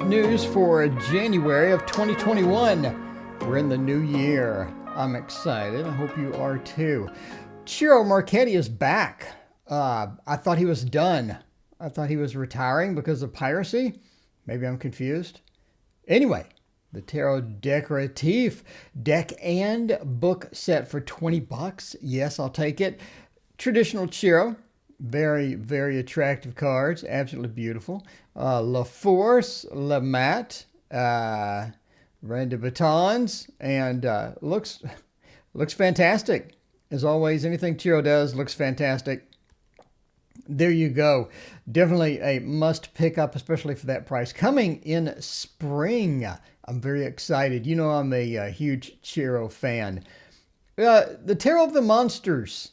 news for January of 2021. We're in the new year. I'm excited. I hope you are too. Ciro Marchetti is back. I thought he was done. I thought he was retiring because of piracy. Maybe I'm confused. Anyway, the Tarot Decoratif deck and book set for $20. Yes, I'll take it. Traditional Ciro. Very, very attractive cards. Absolutely beautiful. La Force, La Mat, Reine de Batons, and looks fantastic. As always, anything Ciro does looks fantastic. There you go. Definitely a must pick up, especially for that price. Coming in spring. I'm very excited. You know I'm a huge Ciro fan. The Tarot of the Monsters.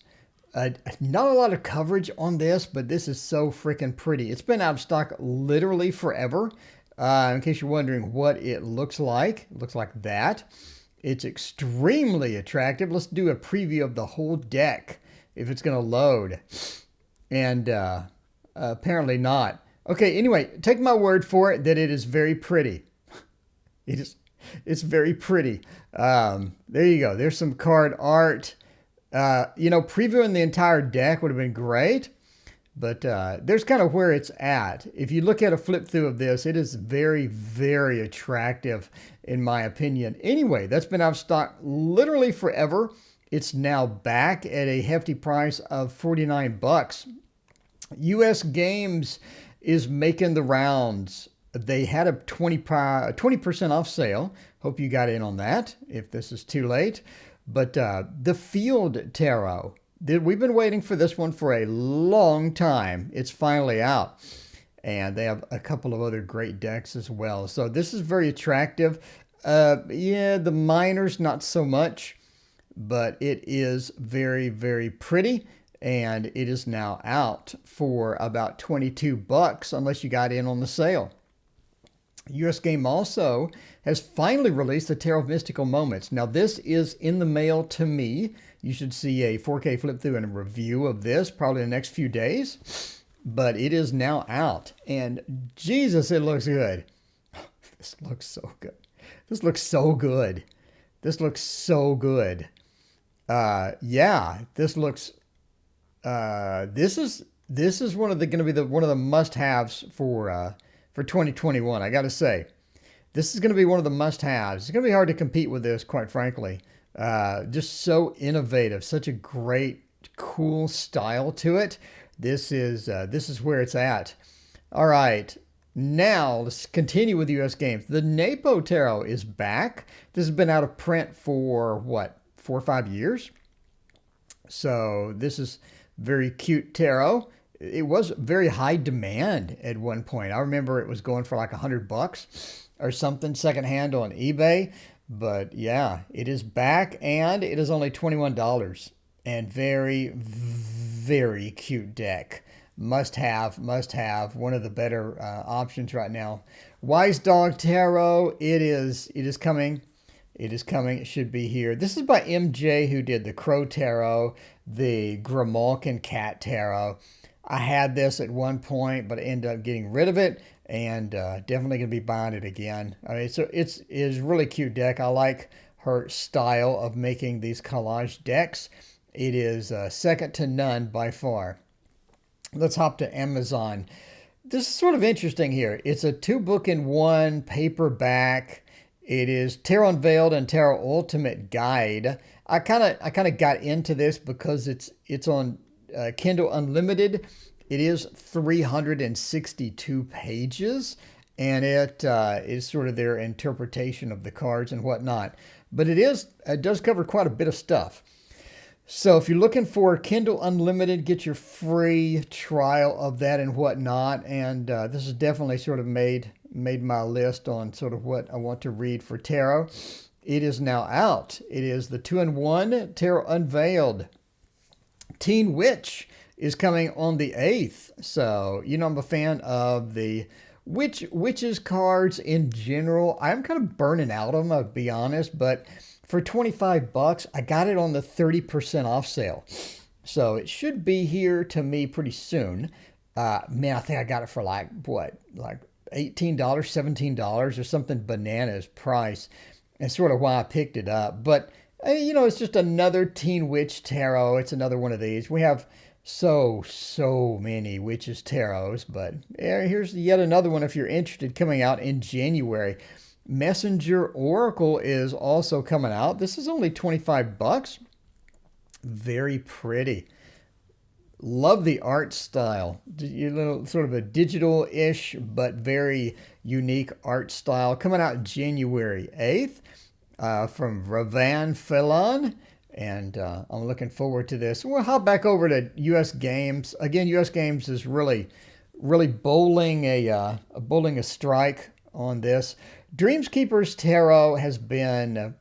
Not a lot of coverage on this, but this is so freaking pretty. It's been out of stock literally forever. In case you're wondering what it looks like that. It's extremely attractive. Let's do a preview of the whole deck if it's going to load. And apparently not. Okay, anyway, take my word for it that it is very pretty. It's very pretty. There you go. There's some card art. Previewing the entire deck would have been great, but there's kind of where it's at. If you look at a flip through of this, it is very, very attractive in my opinion. Anyway, that's been out of stock literally forever. It's now back at a hefty price of $49. US Games is making the rounds. They had a 20% off sale. Hope you got in on that if this is too late. But the Field Tarot, we've been waiting for this one for a long time. It's finally out. And they have a couple of other great decks as well. So this is very attractive. The minors, not so much. But it is very, very pretty. And it is now out for about $22 unless you got in on the sale. US Game also has finally released the Tarot of Mystical Moments. Now, this is in the mail to me. You should see a 4K flip through and a review of this probably in the next few days. But it is now out. And Jesus, it looks good. This looks so good. This looks so good. This looks so good. This looks... This is one of the must-haves for 2021. I got to say, this is going to be one of the must-haves. It's going to be hard to compete with this, quite frankly. Just so innovative, such a great, cool style to it. This is where it's at. All right, now let's continue with US Games. The Napo Tarot is back. This has been out of print for what, 4 or 5 years? So this is very cute tarot. It was very high demand at one point. I remember it was going for like $100 or something secondhand on eBay. But yeah, it is back and it is only $21 and very, very cute deck. Must have, one of the better options right now. Wise Dog Tarot, it is coming. It is coming. It should be here. This is by MJ, who did the Crow Tarot, the Grimalkin Cat Tarot. I had this at one point, but I ended up getting rid of it, and definitely going to be buying it again. I mean, so it's a really cute deck. I like her style of making these collage decks. It is second to none by far. Let's hop to Amazon. This is sort of interesting here. It's a 2-book-in-1 paperback. It is Tarot Unveiled and Tarot Ultimate Guide. I kind of got into this because it's on Kindle Unlimited. It is 362 pages, and it is sort of their interpretation of the cards and whatnot. But it does cover quite a bit of stuff. So if you're looking for Kindle Unlimited, get your free trial of that and whatnot. And this has definitely sort of made my list on sort of what I want to read for tarot. It is now out. It is the 2-in-1 Tarot Unveiled. Teen Witch is coming on the 8th. So, I'm a fan of the witches cards in general. I'm kind of burning out on them, I'll be honest, but for $25, I got it on the 30% off sale. So it should be here to me pretty soon. Man, I think I got it for like $18, $17 or something bananas price. That's sort of why I picked it up. But, you know, it's just another Teen Witch Tarot. It's another one of these. We have so many Witches Tarots, but here's yet another one if you're interested, coming out in January. Messenger Oracle is also coming out. This is only 25 bucks. Very pretty. Love the art style. Little sort of a digital-ish but very unique art style. Coming out January 8th from Ravan Felon. And I'm looking forward to this. We'll hop back over to U.S. Games. Again, U.S. Games is really bowling a strike on this. Dreamskeeper's Tarot has been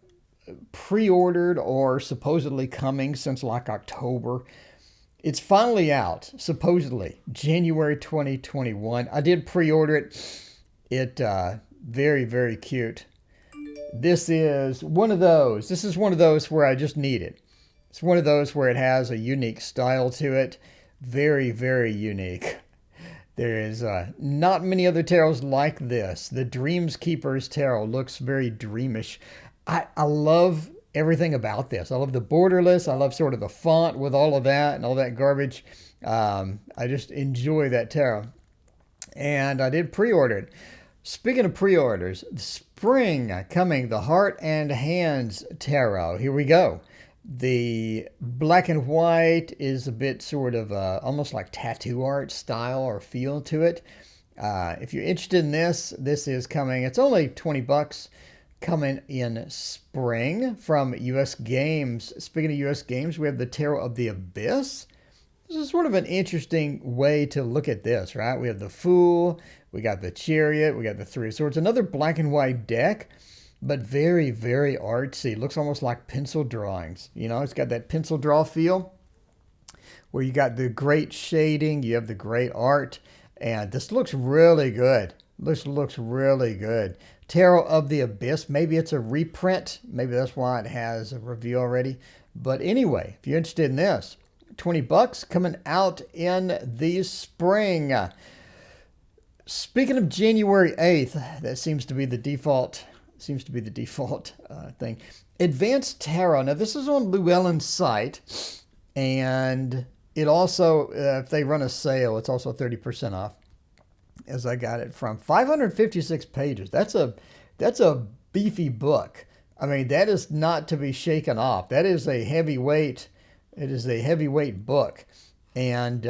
pre-ordered or supposedly coming since like October. It's finally out, supposedly, January 2021. I did pre-order it. It very cute. This is one of those. This is one of those where I just need it. It's one of those where it has a unique style to it. Very unique. There is not many other tarots like this. The Dreamskeeper's Tarot looks very dreamish. I love everything about this. I love the borderless. I love sort of the font with all of that and all that garbage. I just enjoy that tarot. And I did pre-order it. Speaking of pre-orders, spring coming, the Heart and Hands Tarot. Here we go. The black and white is a bit sort of almost like tattoo art style or feel to it. If you're interested in this, this is coming. It's only 20 bucks, coming in spring from U.S. Games. Speaking of U.S. Games, we have the Tarot of the Abyss. This is sort of an interesting way to look at this, right? We have the Fool, we got the Chariot, we got the Three of Swords. Another black and white deck, but very artsy. It looks almost like pencil drawings. You know, it's got that pencil draw feel where you got the great shading, you have the great art, and this looks really good. This looks really good. Tarot of the Abyss. Maybe it's a reprint. Maybe that's why it has a review already. But anyway, if you're interested in this, 20 bucks coming out in the spring. Speaking of January 8th, that seems to be the default thing. Advanced Tarot. Now, this is on Llewellyn's site, and it also, if they run a sale, it's also 30% off, as I got it from. 556 pages. That's a beefy book. I mean, that is not to be shaken off. That is a heavyweight. It is a heavyweight book, and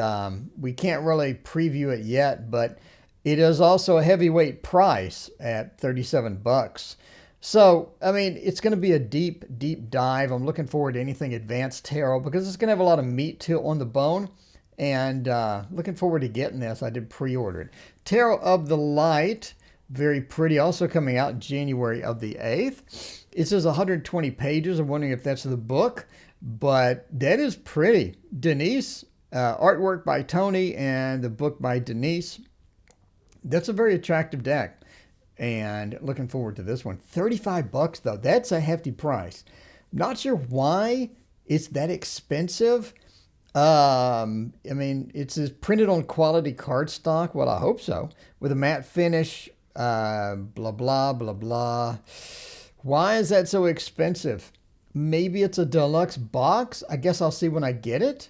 we can't really preview it yet, but it is also a heavyweight price at 37 bucks. So, I mean, it's going to be a deep dive. I'm looking forward to anything Advanced Tarot because it's going to have a lot of meat on the bone, and looking forward to getting this. I did pre-order it. Tarot of the Light, very pretty, also coming out January of the 8th. It says 120 pages. I'm wondering if that's the book, but that is pretty. Denise, artwork by Tony and the book by Denise. That's a very attractive deck, and looking forward to this one. 35 bucks though. That's a hefty price. Not sure why it's that expensive. I mean, it's printed on quality cardstock. Well, I hope so. With a matte finish, blah, blah, blah, blah. Why is that so expensive? Maybe it's a deluxe box. I guess I'll see when I get it.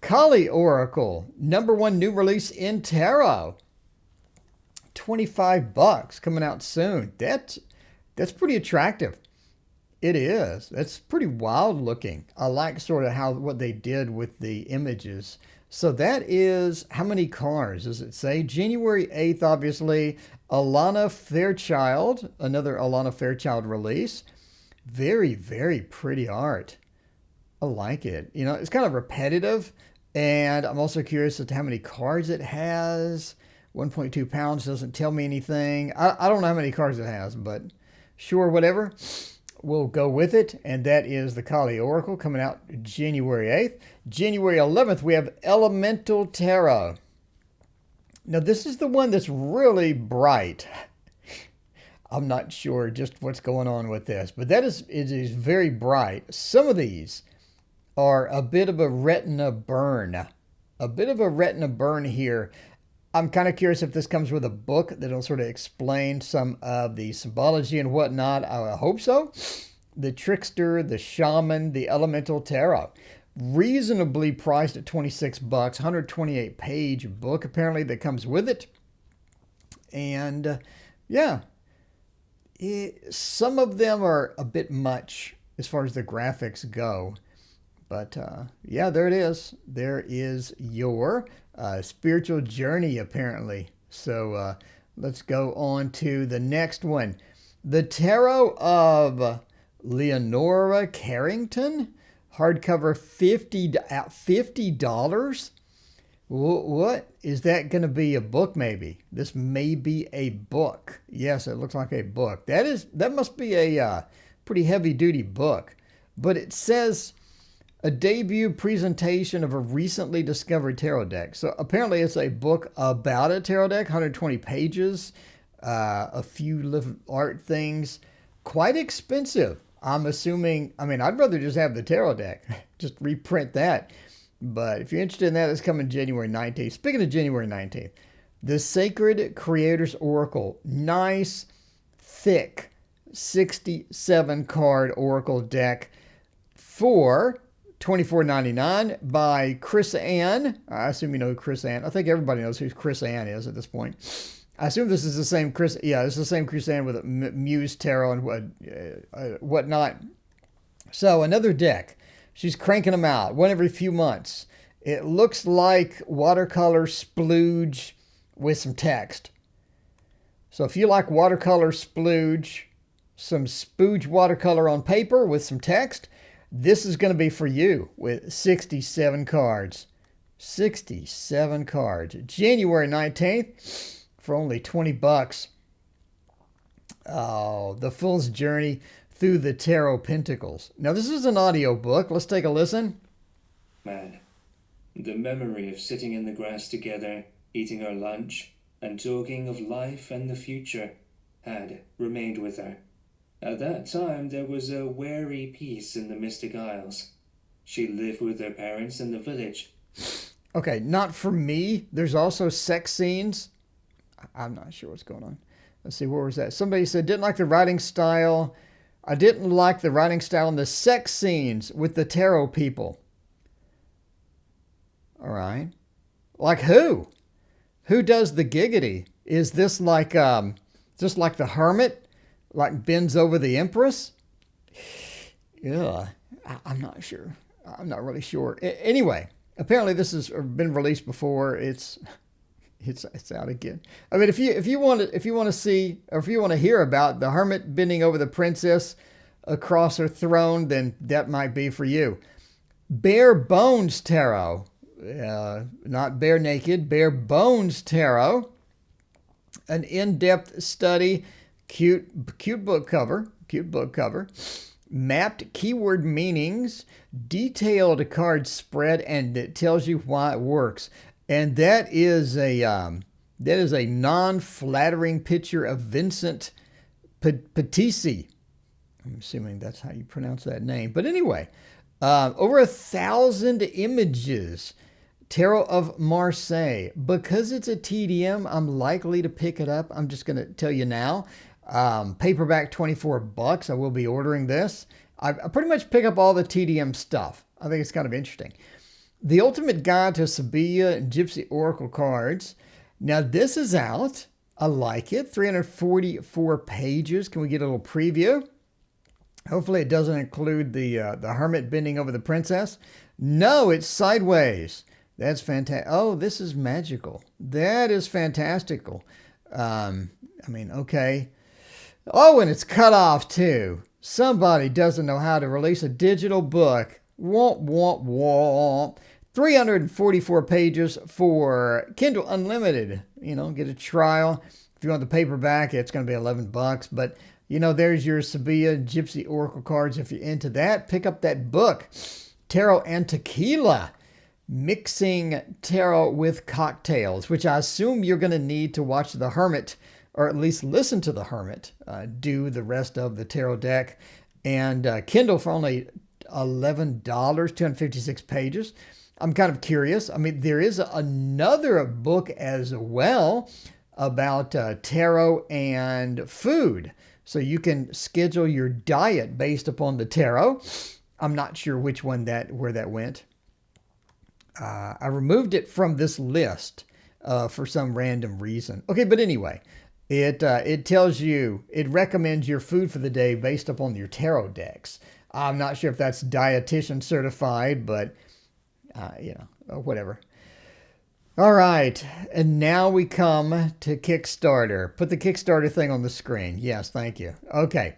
Kali Oracle, #1 new release in tarot. 25 bucks, coming out soon. That's pretty attractive. It is. That's pretty wild looking. I like sort of what they did with the images. So that is, how many cards does it say? January 8th, obviously. Alana Fairchild, another Alana Fairchild release. Very pretty art. I like it. You know, it's kind of repetitive, and I'm also curious as to how many cards it has. 1.2 pounds doesn't tell me anything. I don't know how many cards it has, but sure, whatever. We'll go with it, and that is the Kali Oracle coming out January 8th. January 11th, we have Elemental Tarot. Now, this is the one that's really bright. I'm not sure just what's going on with this, but it is very bright. Some of these are a bit of a retina burn. A bit of a retina burn here. I'm kind of curious if this comes with a book that'll sort of explain some of the symbology and whatnot. I hope so. The Trickster, the Shaman, the Elemental Tarot. Reasonably priced at 26 bucks, 128 page book apparently that comes with it. And yeah, some of them are a bit much as far as the graphics go. But yeah, there it is. There is your spiritual journey, apparently. So let's go on to the next one. The Tarot of Leonora Carrington. Hardcover, $50. What? Is that going to be a book maybe? This may be a book. Yes, it looks like a book. That must be a pretty heavy-duty book. But it says a debut presentation of a recently discovered tarot deck. So apparently it's a book about a tarot deck, 120 pages, a few little art things. Quite expensive. I'm assuming, I'd rather just have the tarot deck, just reprint that. But if you're interested in that, it's coming January 19th. Speaking of January 19th, the Sacred Creators Oracle. Nice, thick, 67 card Oracle deck for $24.99 by Chris Ann. I assume you know who Chris Ann. I think everybody knows who Chris Ann is at this point. I assume this is the same Chris. Yeah, this is the same Chris Ann with Muse Tarot and whatnot. So another deck. She's cranking them out one every few months. It looks like watercolor splooge with some text. So if you like watercolor splooge, some spooge watercolor on paper with some text, this is going to be for you with 67 cards. 67 cards. January 19th for only 20 bucks. Oh, The Fool's Journey Through the Tarot Pentacles. Now, this is an audio book. Let's take a listen. Man, the memory of sitting in the grass together, eating our lunch, and talking of life and the future had remained with her. At that time, there was a wary peace in the Mystic Isles. She lived with her parents in the village. Okay, not for me. There's also sex scenes. I'm not sure what's going on. Let's see, where was that? Somebody said, didn't like the writing style. I didn't like the writing style and the sex scenes with the tarot people. All right. Like who? Who does the giggity? Is this like just like the hermit? Like bends over the empress? Yeah, I'm not sure. I'm not really sure. Anyway, apparently this has been released before. It's out again. I mean, if you want to see, or if you want to hear about the hermit bending over the princess across her throne, then that might be for you. Bare Bones Tarot, not bare naked, Bare Bones Tarot, an in-depth study, cute book cover, mapped keyword meanings, detailed card spread, and it tells you why it works. And that is a non-flattering picture of Vincent Patisi. I'm assuming that's how you pronounce that name. But anyway, over 1,000 images. Tarot of Marseille. Because it's a TDM, I'm likely to pick it up. I'm just going to tell you now. Paperback, 24 bucks. I will be ordering this. I pretty much pick up all the TDM stuff. I think it's kind of interesting. The Ultimate Guide to Sabia and Gypsy Oracle Cards. Now this is out. I like it. 344 pages. Can we get a little preview? Hopefully it doesn't include the hermit bending over the princess. No, it's sideways. That's fantastic. Oh, this is magical. That is fantastical. Okay. Oh, and it's cut off too. Somebody doesn't know how to release a digital book. Womp, womp, womp. 344 pages for Kindle Unlimited. Get a trial. If you want the paperback, it's going to be 11 bucks. But, there's your Sabia Gypsy Oracle cards. If you're into that, pick up that book. Tarot and Tequila. Mixing tarot with cocktails, which I assume you're going to need to watch the hermit, or at least listen to the hermit do the rest of the tarot deck. And Kindle for only $11, 256 pages. I'm kind of curious. I mean, there is another book as well about tarot and food. So you can schedule your diet based upon the tarot. I'm not sure which one where that went. I removed it from this list for some random reason. Okay, but anyway, it tells you, it recommends your food for the day based upon your tarot decks. I'm not sure if that's dietitian certified, but whatever. All right, and now we come to Kickstarter. Put the Kickstarter thing on the screen. Yes, thank you. Okay,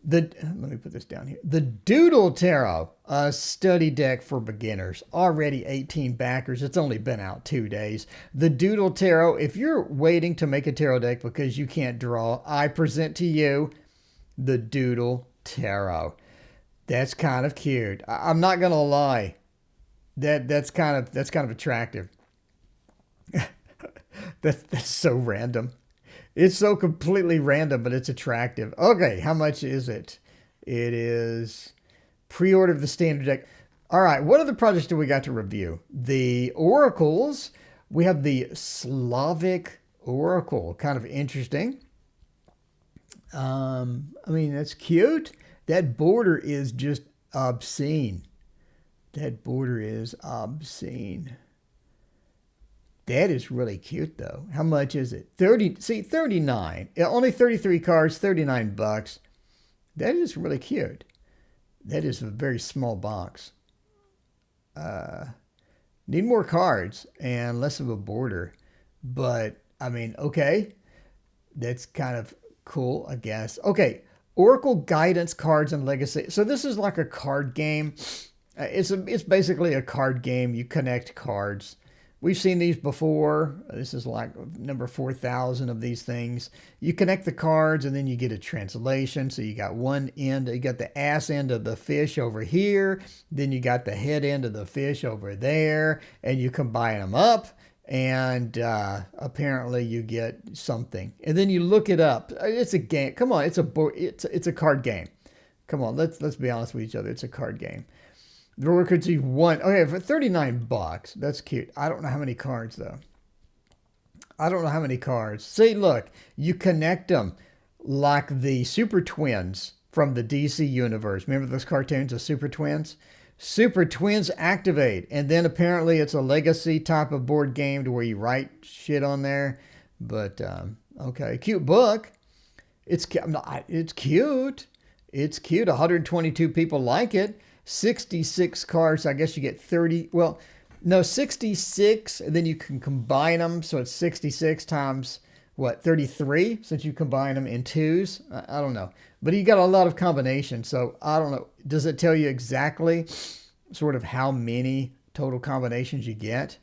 let me put this down here. The Doodle Tarot, a study deck for beginners. Already 18 backers. It's only been out 2 days. The Doodle Tarot, if you're waiting to make a tarot deck because you can't draw, I present to you the Doodle Tarot. That's kind of cute. I'm not gonna lie. That's kind of attractive. That's so random. It's so completely random, but it's attractive. Okay, how much is it? It is pre-order of the standard deck. All right, what other projects do we got to review? The oracles. We have the Slavic Oracle. Kind of interesting. I mean, that's cute. That border is just obscene. That border is obscene. That is really cute, though. How much is it? 39. Only 33 cards, $39. That is really cute. That is a very small box. Need more cards and less of a border. But, I mean, okay. That's kind of cool, I guess. Okay, Oracle Guidance Cards and Legacy. So this is like a card game. It's basically a card game. You connect cards. We've seen these before. This is like number 4,000 of these things. You connect the cards and then you get a translation. So you got one end, you got the ass end of the fish over here. Then you got the head end of the fish over there. And you combine them up. And apparently you get something. And then you look it up. It's a game. Come on, it's a card game. Come on, let's be honest with each other. It's a card game. The records you won. Okay, for $39. That's cute. I don't know how many cards though. I don't know how many cards. See, look, you connect them like the Super Twins from the DC universe. Remember those cartoons, the Super Twins? Super Twins activate. And then apparently it's a legacy type of board game to where you write shit on there. But, okay. Cute book. It's cute. It's cute. 122 people like it. 66 cards. I guess you get 30. Well, no, 66. And then you can combine them. So it's 66 times, what, 33? Since you combine them in twos. I don't know. But you got a lot of combinations. So I don't know. Does it tell you exactly sort of how many total combinations you get?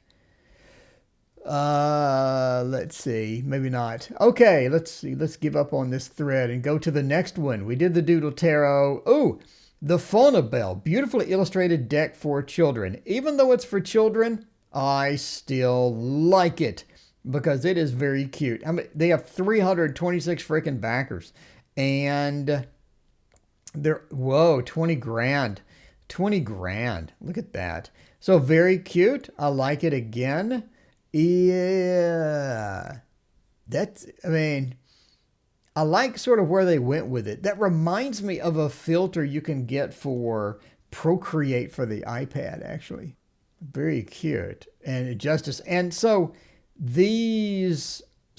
Let's see. Maybe not. Okay, let's see. Let's give up on this thread and go to the next one. We did the Doodle Tarot. Oh, the Phonabell. Beautifully illustrated deck for children. Even though it's for children, I still like it because it is very cute. I mean, they have 326 freaking backers. And they're, whoa, 20 grand. 20 grand. Look at that. So very cute. I like it again. Yeah. That's, I mean, I like sort of where they went with it. That reminds me of a filter you can get for Procreate for the iPad, actually. Very cute. And Justice. And so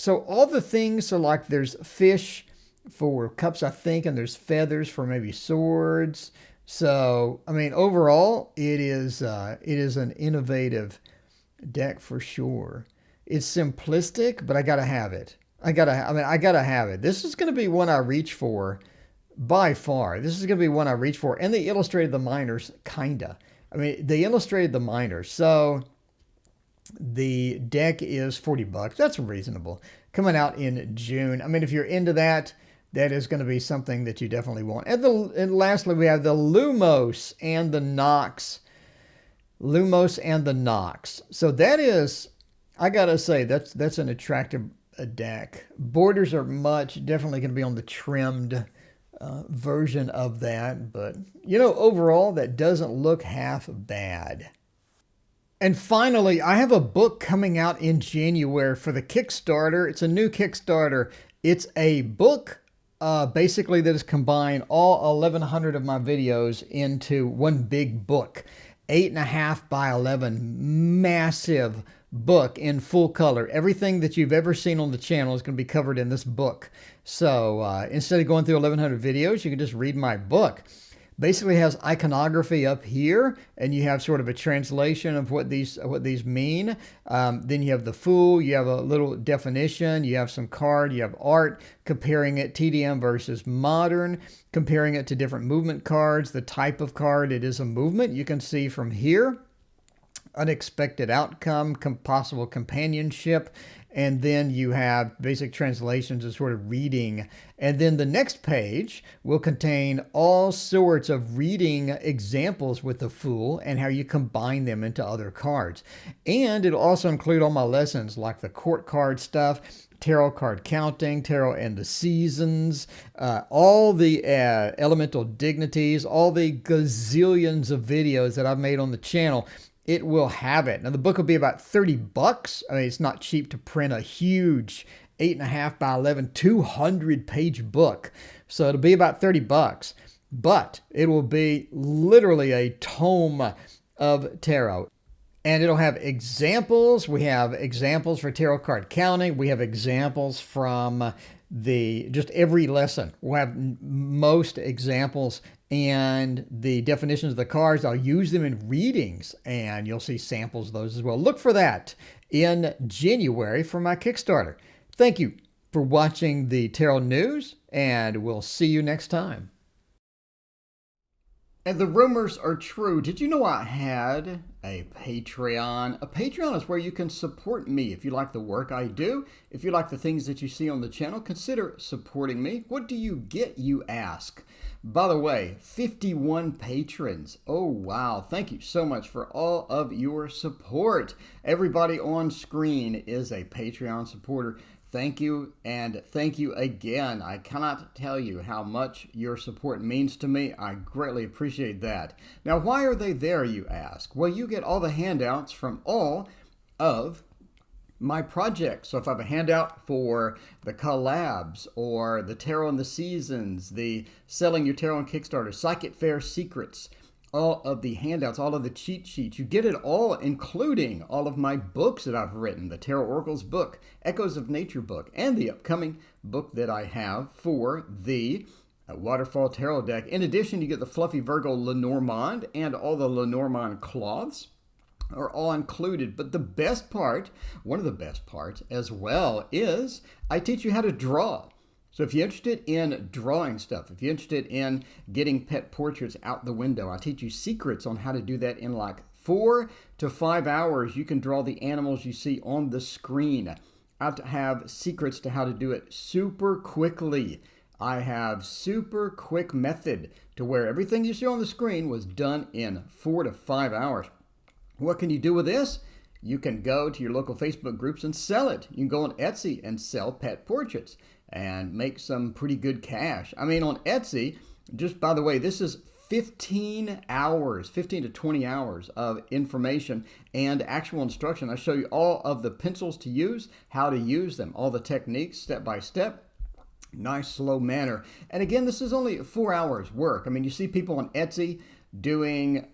all the things are like there's fish for cups, I think, and there's feathers for maybe swords. So, I mean, overall, it is an innovative deck for sure. It's simplistic, but I gotta have it. I gotta have it. This is gonna be one I reach for by far. This is gonna be one I reach for. And they illustrated the minors, kinda. I mean, they illustrated the minors. So the deck is $40. That's reasonable. Coming out in June. I mean, if you're into that, that is going to be something that you definitely want. And lastly, we have the Lumos and the Nox. Lumos and the Nox. So that is, I got to say, that's an attractive deck. Borders are definitely going to be on the trimmed version of that. But, overall, that doesn't look half bad. And finally, I have a book coming out in January for the Kickstarter. It's a new Kickstarter. It's a book basically that has combined all 1,100 of my videos into one big book. 8.5 by 11, massive book in full color. Everything that you've ever seen on the channel is going to be covered in this book. So instead of going through 1,100 videos, you can just read my book. Basically has iconography up here, and you have sort of a translation of what these mean. Then you have the Fool, you have a little definition, you have some card, you have art, comparing it TDM versus modern, comparing it to different movement cards, the type of card, it is a movement. You can see from here, unexpected outcome, possible companionship, and then you have basic translations and sort of reading. And then the next page will contain all sorts of reading examples with the Fool and how you combine them into other cards. And it'll also include all my lessons like the court card stuff, tarot card counting, tarot and the seasons, all the elemental dignities, all the gazillions of videos that I've made on the channel. It will have it. Now the book will be about $30. I mean, it's not cheap to print a huge 8.5 by 11, 200-page book. So it'll be about $30, but it will be literally a tome of tarot. And it'll have examples. We have examples for tarot card counting. We have examples from just every lesson. We'll have most examples and the definitions of the cards. I'll use them in readings, and you'll see samples of those as well. Look for that in January for my Kickstarter. Thank you for watching the Tarot News, and we'll see you next time. And the rumors are true. Did you know I had a Patreon? A Patreon is where you can support me. If you like the work I do, if you like the things that you see on the channel, consider supporting me. What do you get, you ask? By the way, 51 patrons. Oh, wow. Thank you so much for all of your support. Everybody on screen is a Patreon supporter. Thank you, and thank you again. I cannot tell you how much your support means to me. I greatly appreciate that. Now, why are they there, you ask? Well, you get all the handouts from all of my projects. So if I have a handout for the collabs or the tarot and the seasons, the selling your tarot on Kickstarter, Psychic Fair secrets, all of the handouts, all of the cheat sheets. You get it all, including all of my books that I've written, the TarotOracle's book, Echoes of Nature book, and the upcoming book that I have for the Waterfall Tarot deck. In addition, you get the Fluffy Virgo Lenormand and all the Lenormand cloths are all included. But the best part, one of the best parts as well, is I teach you how to draw. So if you're interested in drawing stuff, if you're interested in getting pet portraits out the window, I teach you secrets on how to do that in like 4 to 5 hours. You can draw the animals you see on the screen. I have secrets to how to do it super quickly. I have super quick method to where everything you see on the screen was done in 4 to 5 hours. What can you do with this? You can go to your local Facebook groups and sell it. You can go on Etsy and sell pet portraits and make some pretty good cash. I mean, on Etsy, just by the way, this is 15 hours, 15 to 20 hours of information and actual instruction. I show you all of the pencils to use, how to use them, all the techniques step by step. Nice, slow manner. And again, this is only 4 hours work. I mean, you see people on Etsy doing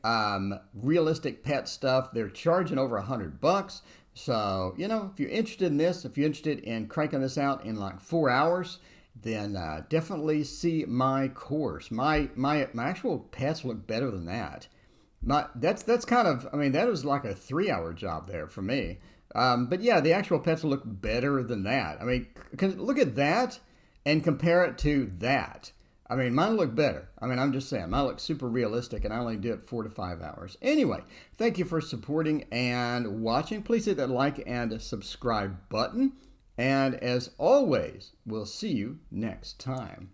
realistic pet stuff. They're charging over $100. So, if you're interested in this, if you're interested in cranking this out in like 4 hours, then definitely see my course. My actual pets look better than that. That's kind of, that was like a 3-hour job there for me. But yeah, the actual pets look better than that. Look at that and compare it to that. Mine look better. I'm just saying, mine look super realistic, and I only do it 4 to 5 hours. Anyway, thank you for supporting and watching. Please hit that like and subscribe button. And as always, we'll see you next time.